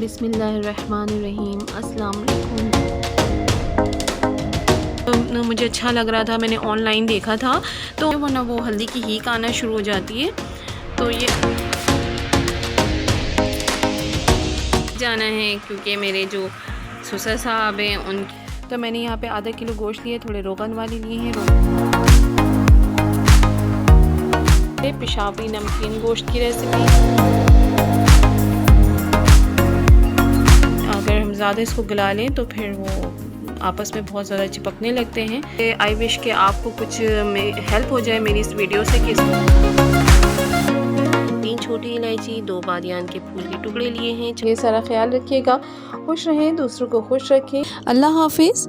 बिस्मिल्लाहिर्रहमानिर्रहीम। अस्सलाम वालेकुम। तो मुझे अच्छा लग रहा था, मैंने ऑनलाइन देखा था, तो वरना वो हल्दी की हीक आना शुरू हो जाती है। तो ये जाना है क्योंकि मेरे जो ससुर साहब हैं उन, तो मैंने यहाँ पे आधा किलो गोश्त लिए, थोड़े रोगन वाले लिए हैं। पेशावरी नमकीन गोश्त की रेसिपी। अगर हम ज़्यादा इसको गला लें तो फिर वो आपस में बहुत ज़्यादा चिपकने लगते हैं। आई विश कि आपको कुछ हेल्प हो जाए मेरी इस वीडियो से। कि 3 छोटी इलायची, 2 बादियान के फूल के टुकड़े लिए हैं। ये सारा ख्याल रखिएगा, खुश रहें, दूसरों को खुश रखें। अल्लाह हाफिज़।